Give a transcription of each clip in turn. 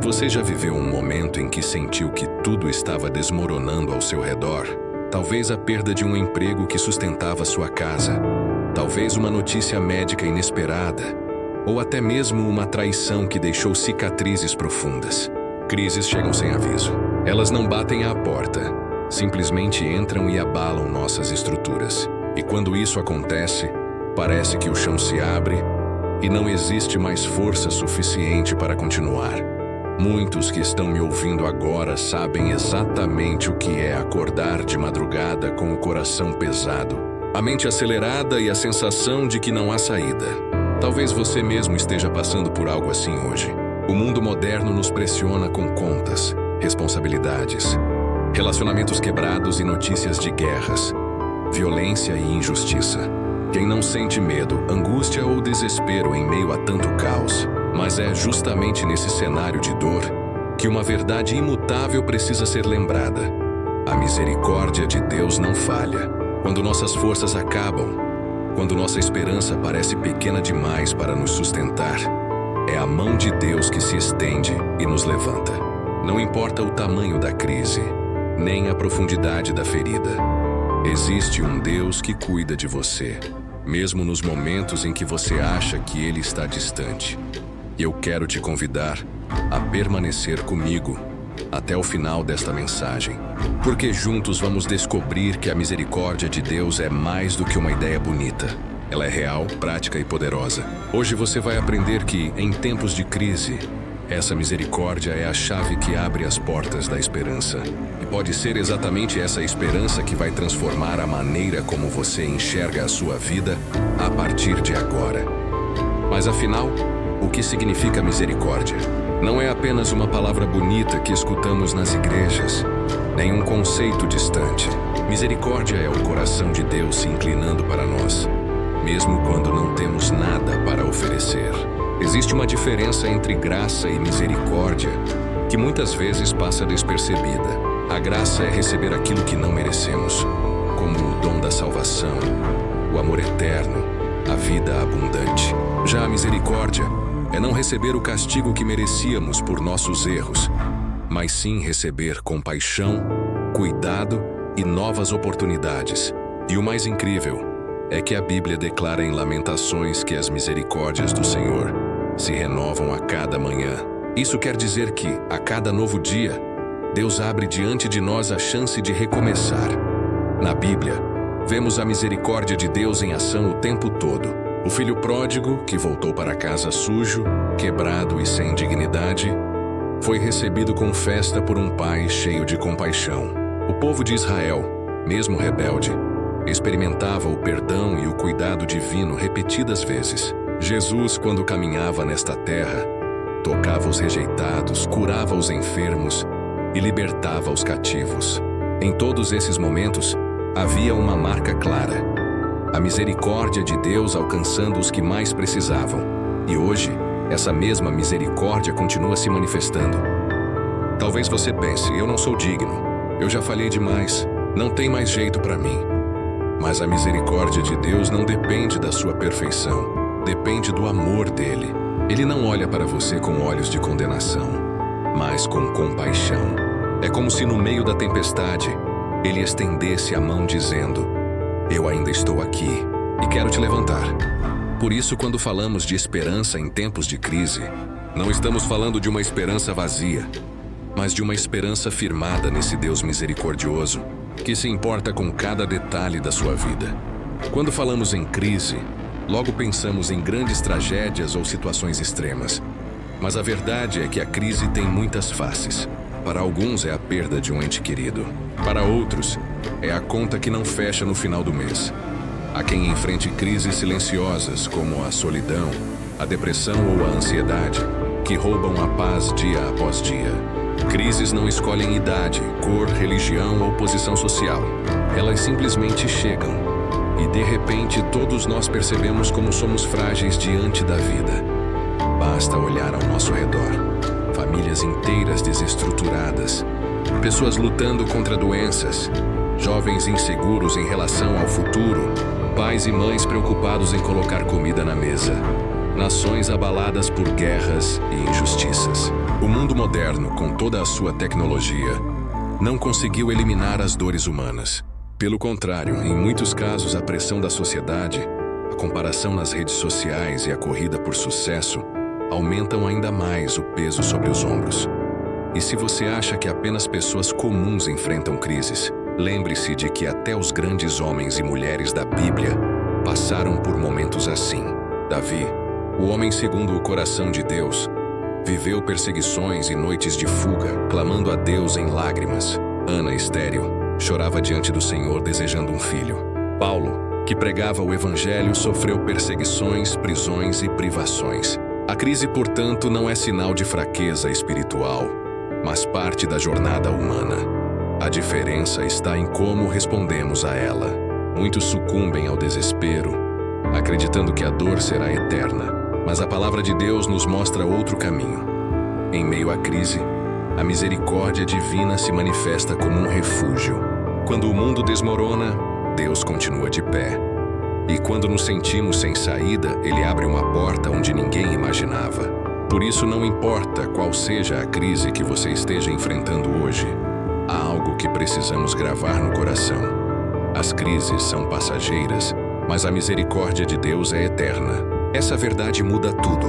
Você já viveu um momento em que sentiu que tudo estava desmoronando ao seu redor? Talvez a perda de um emprego que sustentava sua casa, talvez uma notícia médica inesperada, ou até mesmo uma traição que deixou cicatrizes profundas. Crises chegam sem aviso. Elas não batem à porta, simplesmente entram e abalam nossas estruturas. E quando isso acontece, parece que o chão se abre e não existe mais força suficiente para continuar. Muitos que estão me ouvindo agora sabem exatamente o que é acordar de madrugada com o coração pesado, a mente acelerada e a sensação de que não há saída. Talvez você mesmo esteja passando por algo assim hoje. O mundo moderno nos pressiona com contas, responsabilidades, relacionamentos quebrados e notícias de guerras, violência e injustiça. Quem não sente medo, angústia ou desespero em meio a tanto caos? Mas é justamente nesse cenário de dor que uma verdade imutável precisa ser lembrada. A misericórdia de Deus não falha. Quando nossas forças acabam, quando nossa esperança parece pequena demais para nos sustentar, é a mão de Deus que se estende e nos levanta. Não importa o tamanho da crise, nem a profundidade da ferida. Existe um Deus que cuida de você, mesmo nos momentos em que você acha que Ele está distante. E eu quero te convidar a permanecer comigo até o final desta mensagem, porque juntos vamos descobrir que a misericórdia de Deus é mais do que uma ideia bonita. Ela é real, prática e poderosa. Hoje você vai aprender que, em tempos de crise, essa misericórdia é a chave que abre as portas da esperança. E pode ser exatamente essa esperança que vai transformar a maneira como você enxerga a sua vida a partir de agora. Mas afinal, o que significa misericórdia? Não é apenas uma palavra bonita que escutamos nas igrejas, nem um conceito distante. Misericórdia é o coração de Deus se inclinando para nós, mesmo quando não temos nada para oferecer. Existe uma diferença entre graça e misericórdia que muitas vezes passa despercebida. A graça é receber aquilo que não merecemos, como o dom da salvação, o amor eterno, a vida abundante. Já a misericórdia é não receber o castigo que merecíamos por nossos erros, mas sim receber compaixão, cuidado e novas oportunidades. E o mais incrível é que a Bíblia declara em Lamentações que as misericórdias do Senhor se renovam a cada manhã. Isso quer dizer que, a cada novo dia, Deus abre diante de nós a chance de recomeçar. Na Bíblia, vemos a misericórdia de Deus em ação o tempo todo. O filho pródigo, que voltou para casa sujo, quebrado e sem dignidade, foi recebido com festa por um pai cheio de compaixão. O povo de Israel, mesmo rebelde, experimentava o perdão e o cuidado divino repetidas vezes. Jesus, quando caminhava nesta terra, tocava os rejeitados, curava os enfermos e libertava os cativos. Em todos esses momentos, havia uma marca clara: a misericórdia de Deus alcançando os que mais precisavam. E hoje, essa mesma misericórdia continua se manifestando. Talvez você pense, eu não sou digno, eu já falhei demais, não tem mais jeito para mim. Mas a misericórdia de Deus não depende da sua perfeição, depende do amor dele. Ele não olha para você com olhos de condenação, mas com compaixão. É como se no meio da tempestade, ele estendesse a mão dizendo: eu ainda estou aqui e quero te levantar. Por isso, quando falamos de esperança em tempos de crise, não estamos falando de uma esperança vazia, mas de uma esperança firmada nesse Deus misericordioso, que se importa com cada detalhe da sua vida. Quando falamos em crise, logo pensamos em grandes tragédias ou situações extremas. Mas a verdade é que a crise tem muitas faces. Para alguns é a perda de um ente querido. Para outros, é a conta que não fecha no final do mês. Há quem enfrente crises silenciosas, como a solidão, a depressão ou a ansiedade, que roubam a paz dia após dia. Crises não escolhem idade, cor, religião ou posição social. Elas simplesmente chegam. E de repente todos nós percebemos como somos frágeis diante da vida. Basta olhar ao nosso redor. Famílias inteiras desestruturadas, pessoas lutando contra doenças, jovens inseguros em relação ao futuro, pais e mães preocupados em colocar comida na mesa, nações abaladas por guerras e injustiças. O mundo moderno, com toda a sua tecnologia, não conseguiu eliminar as dores humanas. Pelo contrário, em muitos casos, a pressão da sociedade, a comparação nas redes sociais e a corrida por sucesso aumentam ainda mais o peso sobre os ombros. E se você acha que apenas pessoas comuns enfrentam crises, lembre-se de que até os grandes homens e mulheres da Bíblia passaram por momentos assim. Davi, o homem segundo o coração de Deus, viveu perseguições e noites de fuga, clamando a Deus em lágrimas. Ana, estéril, chorava diante do Senhor desejando um filho. Paulo, que pregava o Evangelho, sofreu perseguições, prisões e privações. A crise, portanto, não é sinal de fraqueza espiritual, mas parte da jornada humana. A diferença está em como respondemos a ela. Muitos sucumbem ao desespero, acreditando que a dor será eterna, mas a palavra de Deus nos mostra outro caminho. Em meio à crise, a misericórdia divina se manifesta como um refúgio. Quando o mundo desmorona, Deus continua de pé. E quando nos sentimos sem saída, Ele abre uma porta onde ninguém imaginava. Por isso, não importa qual seja a crise que você esteja enfrentando hoje, há algo que precisamos gravar no coração. As crises são passageiras, mas a misericórdia de Deus é eterna. Essa verdade muda tudo,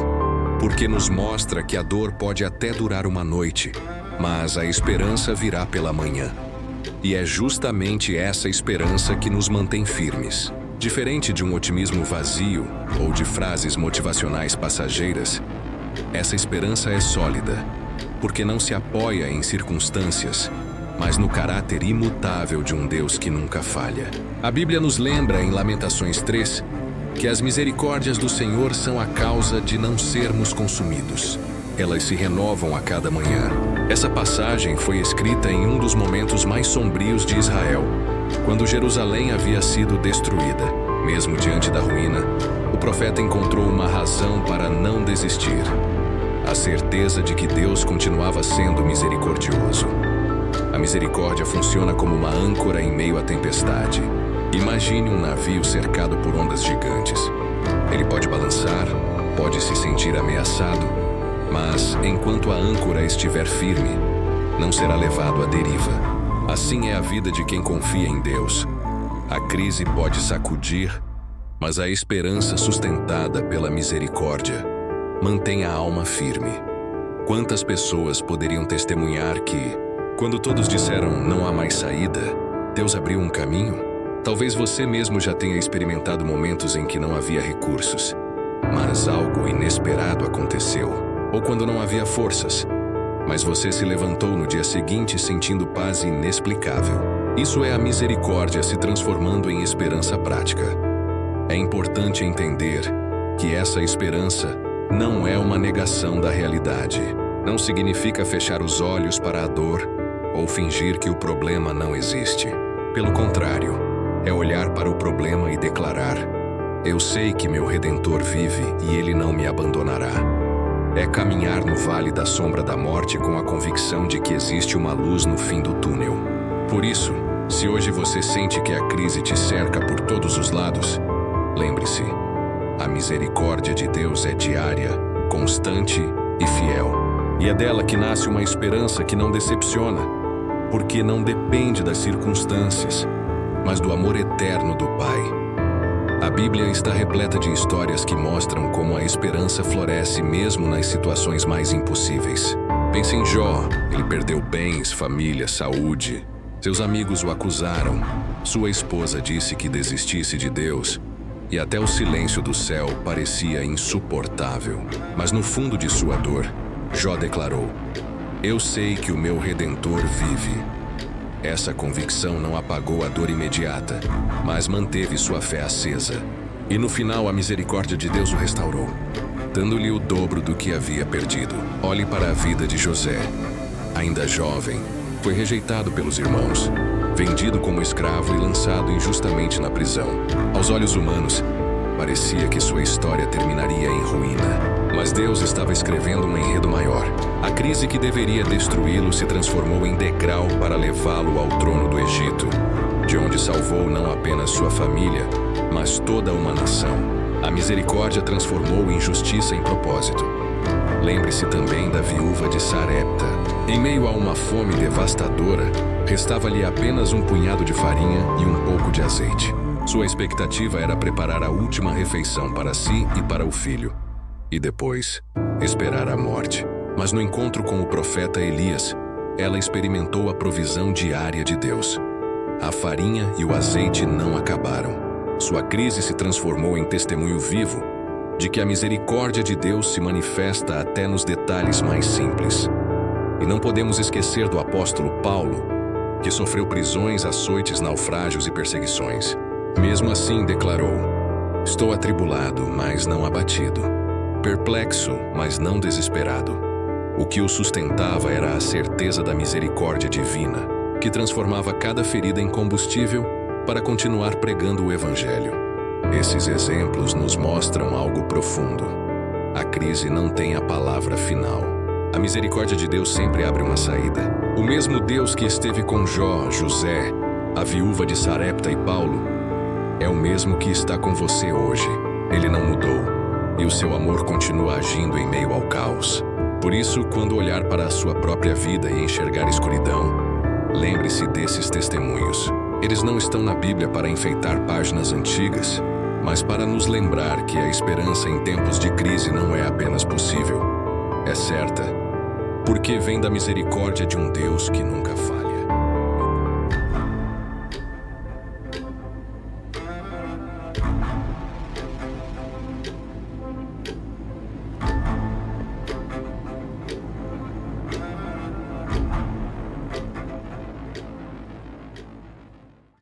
porque nos mostra que a dor pode até durar uma noite, mas a esperança virá pela manhã. E é justamente essa esperança que nos mantém firmes. Diferente de um otimismo vazio ou de frases motivacionais passageiras, essa esperança é sólida, porque não se apoia em circunstâncias, mas no caráter imutável de um Deus que nunca falha. A Bíblia nos lembra em Lamentações 3 que as misericórdias do Senhor são a causa de não sermos consumidos. Elas se renovam a cada manhã. Essa passagem foi escrita em um dos momentos mais sombrios de Israel, quando Jerusalém havia sido destruída. Mesmo diante da ruína, o profeta encontrou uma razão para não desistir: a certeza de que Deus continuava sendo misericordioso. A misericórdia funciona como uma âncora em meio à tempestade. Imagine um navio cercado por ondas gigantes. Ele pode balançar, pode se sentir ameaçado, mas enquanto a âncora estiver firme, não será levado à deriva. Assim é a vida de quem confia em Deus. A crise pode sacudir, mas a esperança sustentada pela misericórdia mantém a alma firme. Quantas pessoas poderiam testemunhar que, quando todos disseram não há mais saída, Deus abriu um caminho? Talvez você mesmo já tenha experimentado momentos em que não havia recursos, mas algo inesperado aconteceu. Ou quando não havia forças, mas você se levantou no dia seguinte sentindo paz inexplicável. Isso é a misericórdia se transformando em esperança prática. É importante entender que essa esperança não é uma negação da realidade. Não significa fechar os olhos para a dor ou fingir que o problema não existe. Pelo contrário, é olhar para o problema e declarar: eu sei que meu Redentor vive e Ele não me abandonará. É caminhar no vale da sombra da morte com a convicção de que existe uma luz no fim do túnel. Por isso, se hoje você sente que a crise te cerca por todos os lados, lembre-se, a misericórdia de Deus é diária, constante e fiel. E é dela que nasce uma esperança que não decepciona, porque não depende das circunstâncias, mas do amor eterno do Pai. A Bíblia está repleta de histórias que mostram como a esperança floresce mesmo nas situações mais impossíveis. Pense em Jó. Ele perdeu bens, família, saúde. Seus amigos o acusaram. Sua esposa disse que desistisse de Deus. E até o silêncio do céu parecia insuportável. Mas no fundo de sua dor, Jó declarou: eu sei que o meu Redentor vive. Essa convicção não apagou a dor imediata, mas manteve sua fé acesa. E no final, a misericórdia de Deus o restaurou, dando-lhe o dobro do que havia perdido. Olhe para a vida de José. Ainda jovem, foi rejeitado pelos irmãos, vendido como escravo e lançado injustamente na prisão. Aos olhos humanos, parecia que sua história terminaria em ruína. Mas Deus estava escrevendo um enredo maior. A crise que deveria destruí-lo se transformou em degrau para levá-lo ao trono do Egito, de onde salvou não apenas sua família, mas toda uma nação. A misericórdia transformou injustiça em propósito. Lembre-se também da viúva de Sarepta. Em meio a uma fome devastadora, restava-lhe apenas um punhado de farinha e um pouco de azeite. Sua expectativa era preparar a última refeição para si e para o filho, e depois esperar a morte. Mas no encontro com o profeta Elias, ela experimentou a provisão diária de Deus. A farinha e o azeite não acabaram. Sua crise se transformou em testemunho vivo de que a misericórdia de Deus se manifesta até nos detalhes mais simples. E não podemos esquecer do apóstolo Paulo, que sofreu prisões, açoites, naufrágios e perseguições. Mesmo assim, declarou: "Estou atribulado, mas não abatido. Perplexo, mas não desesperado." O que o sustentava era a certeza da misericórdia divina, que transformava cada ferida em combustível para continuar pregando o Evangelho. Esses exemplos nos mostram algo profundo. A crise não tem a palavra final. A misericórdia de Deus sempre abre uma saída. O mesmo Deus que esteve com Jó, José, a viúva de Sarepta e Paulo, é o mesmo que está com você hoje. Ele não mudou, e o seu amor continua agindo em meio ao caos. Por isso, quando olhar para a sua própria vida e enxergar escuridão, lembre-se desses testemunhos. Eles não estão na Bíblia para enfeitar páginas antigas, mas para nos lembrar que a esperança em tempos de crise não é apenas possível, é certa, porque vem da misericórdia de um Deus que nunca falha.